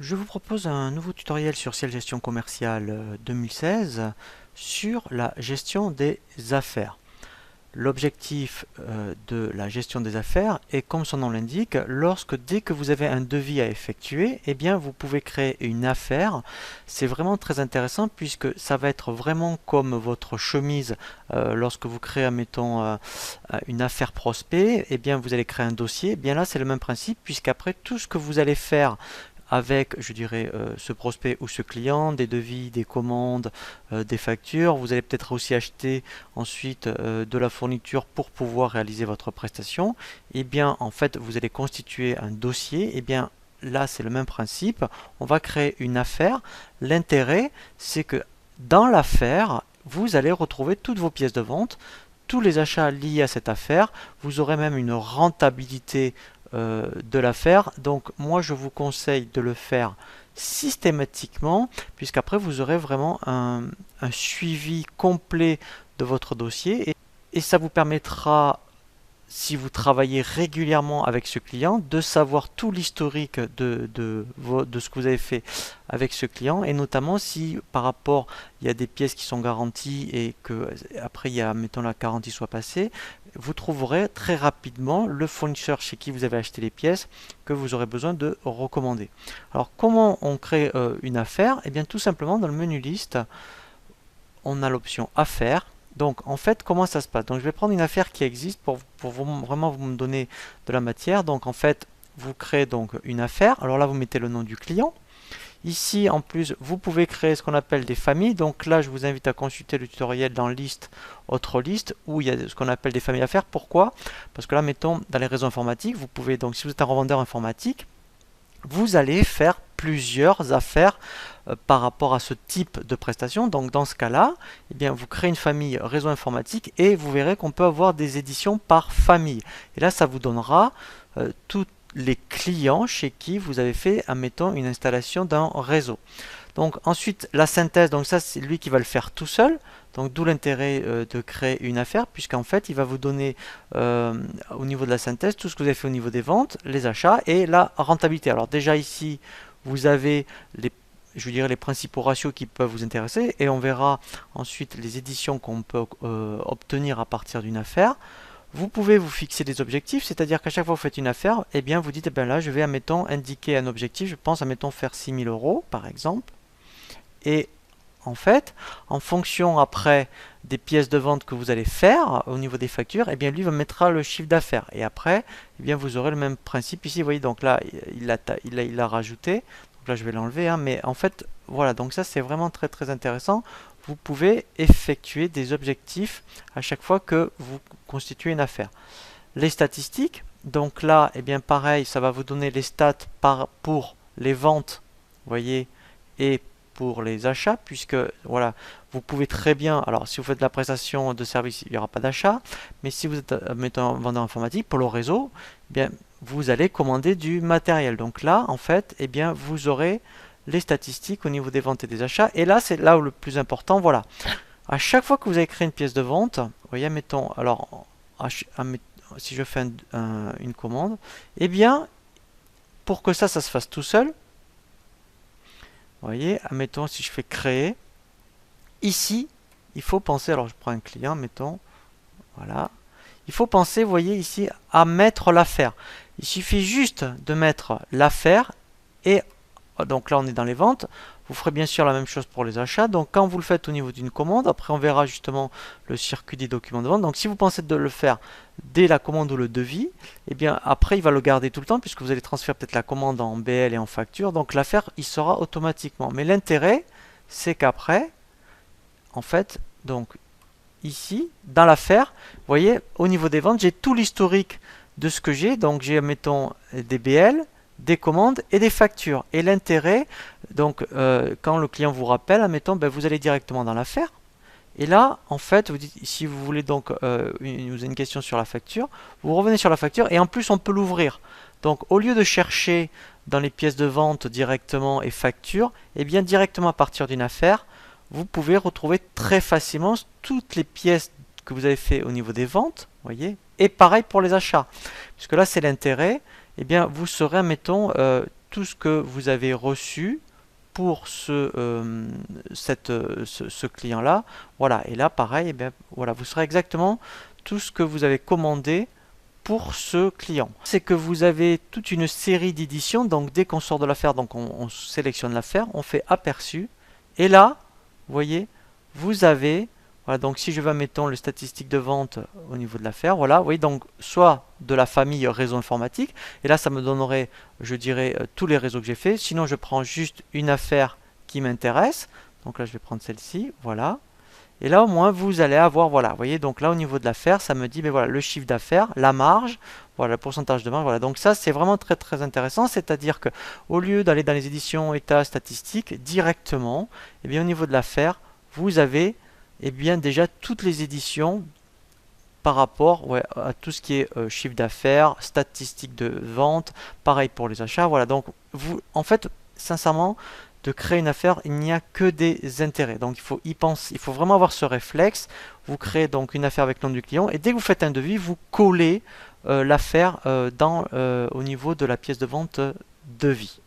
Je vous propose un nouveau tutoriel sur Ciel Gestion Commerciale 2016 sur la gestion des affaires. L'objectif de la gestion des affaires est, comme son nom l'indique, dès que vous avez un devis à effectuer, eh bien vous pouvez créer une affaire. C'est vraiment très intéressant puisque ça va être vraiment comme votre chemise lorsque vous créez, admettons, une affaire prospect, eh bien vous allez créer un dossier. Eh bien là c'est le même principe puisqu'après tout ce que vous allez faire avec, je dirais, ce prospect ou ce client, des devis, des commandes, des factures. Vous allez peut-être aussi acheter ensuite de la fourniture pour pouvoir réaliser votre prestation. Et bien, en fait, vous allez constituer un dossier. Et bien, là, c'est le même principe. On va créer une affaire. L'intérêt, c'est que dans l'affaire, vous allez retrouver toutes vos pièces de vente, tous les achats liés à cette affaire. Vous aurez même une rentabilité de l'affaire. Donc moi je vous conseille de le faire systématiquement puisqu'après vous aurez vraiment un suivi complet de votre dossier et ça vous permettra, si vous travaillez régulièrement avec ce client, de savoir tout l'historique de ce que vous avez fait avec ce client, et notamment si par rapport il y a des pièces qui sont garanties et que après il y a, mettons, la garantie soit passée, vous trouverez très rapidement le fournisseur chez qui vous avez acheté les pièces que vous aurez besoin de recommander. Alors comment on crée une affaire? Eh bien tout simplement dans le menu liste, on a l'option affaires. Donc en fait, comment ça se passe? Donc je vais prendre une affaire qui existe pour vraiment vous me donner de la matière. Donc en fait, vous créez donc une affaire. Alors là, vous mettez le nom du client. Ici, en plus, vous pouvez créer ce qu'on appelle des familles. Donc là, je vous invite à consulter le tutoriel dans liste, autre liste, où il y a ce qu'on appelle des familles affaires. Pourquoi? Parce que là, mettons, dans les réseaux informatiques, vous pouvez, donc si vous êtes un revendeur informatique, vous allez faire plusieurs affaires par rapport à ce type de prestation. Donc dans ce cas-là, eh bien, vous créez une famille réseau informatique et vous verrez qu'on peut avoir des éditions par famille. Et là, ça vous donnera tous les clients chez qui vous avez fait, admettons, une installation d'un réseau. Donc ensuite, la synthèse, donc ça c'est lui qui va le faire tout seul. Donc d'où l'intérêt de créer une affaire, puisqu'en fait il va vous donner au niveau de la synthèse tout ce que vous avez fait au niveau des ventes, les achats et la rentabilité. Alors déjà ici, vous avez je dirais les principaux ratios qui peuvent vous intéresser, et on verra ensuite les éditions qu'on peut obtenir à partir d'une affaire. Vous pouvez vous fixer des objectifs, c'est-à-dire qu'à chaque fois que vous faites une affaire, eh bien vous dites, eh bien là je vais, admettons, indiquer un objectif, je pense, admettons, faire 6 000 € par exemple. Et en fait, en fonction après des pièces de vente que vous allez faire au niveau des factures, eh bien lui va mettra le chiffre d'affaires. Et après, eh bien vous aurez le même principe ici. Vous voyez, donc là, il a rajouté. Donc là, je vais l'enlever, hein, mais en fait, voilà. Donc ça, c'est vraiment très très intéressant. Vous pouvez effectuer des objectifs à chaque fois que vous constituez une affaire. Les statistiques, donc là, eh bien pareil, ça va vous donner les stats pour les ventes, vous voyez, et pour les achats, puisque voilà, vous pouvez très bien, alors si vous faites de la prestation de service, il n'y aura pas d'achat, mais si vous êtes, mettons, un vendeur informatique pour le réseau, eh bien vous allez commander du matériel. Donc là, en fait, eh bien vous aurez les statistiques au niveau des ventes et des achats, et là c'est là où le plus important, voilà. À chaque fois que vous avez créé une pièce de vente, vous voyez, mettons, alors si je fais une commande, eh bien, pour que ça se fasse tout seul, vous voyez, admettons, si je fais créer, ici, il faut penser, alors je prends un client, mettons, voilà, il faut penser, vous voyez ici, à mettre l'affaire. Il suffit juste de mettre l'affaire et donc là on est dans les ventes. Vous ferez bien sûr la même chose pour les achats. Donc quand vous le faites au niveau d'une commande, après on verra justement le circuit des documents de vente. Donc si vous pensez de le faire dès la commande ou le devis, et bien après il va le garder tout le temps puisque vous allez transférer peut-être la commande en BL et en facture. Donc l'affaire il sera automatiquement. Mais l'intérêt c'est qu'après, en fait, donc ici, dans l'affaire, vous voyez, au niveau des ventes, j'ai tout l'historique de ce que j'ai. Donc j'ai, mettons, des BL, des commandes et des factures. Et l'intérêt, donc quand le client vous rappelle, admettons, ben, vous allez directement dans l'affaire. Et là, en fait, vous dites, si vous voulez donc, vous avez une question sur la facture, vous revenez sur la facture et en plus on peut l'ouvrir. Donc au lieu de chercher dans les pièces de vente directement et facture, et bien directement à partir d'une affaire, vous pouvez retrouver très facilement toutes les pièces que vous avez fait au niveau des ventes, voyez, et pareil pour les achats. Puisque là, c'est l'intérêt, eh bien, vous saurez, mettons, tout ce que vous avez reçu pour ce client-là. Voilà, et là, pareil, eh bien, voilà, vous saurez exactement tout ce que vous avez commandé pour ce client. C'est que vous avez toute une série d'éditions, donc dès qu'on sort de l'affaire, donc on sélectionne l'affaire, on fait aperçu, et là, vous voyez, vous avez, voilà, donc si je vais, mettons, le statistique de vente au niveau de l'affaire, voilà, vous voyez, donc soit de la famille réseau informatique, et là, ça me donnerait, je dirais, tous les réseaux que j'ai fait. Sinon, je prends juste une affaire qui m'intéresse, donc là, je vais prendre celle-ci, voilà. Et là, au moins, vous allez avoir, voilà, vous voyez, donc là, au niveau de l'affaire, ça me dit, ben voilà, le chiffre d'affaires, la marge, voilà, le pourcentage de marge, voilà. Donc ça, c'est vraiment très, très intéressant, c'est-à-dire que au lieu d'aller dans les éditions, états, statistiques, directement, eh bien, au niveau de l'affaire, vous avez, eh bien, déjà toutes les éditions par rapport, ouais, à tout ce qui est chiffre d'affaires, statistiques de vente, pareil pour les achats, voilà. Donc, vous, en fait, sincèrement, de créer une affaire, il n'y a que des intérêts. Donc il faut y penser, il faut vraiment avoir ce réflexe. Vous créez donc une affaire avec le nom du client et dès que vous faites un devis, vous collez l'affaire au niveau de la pièce de vente devis.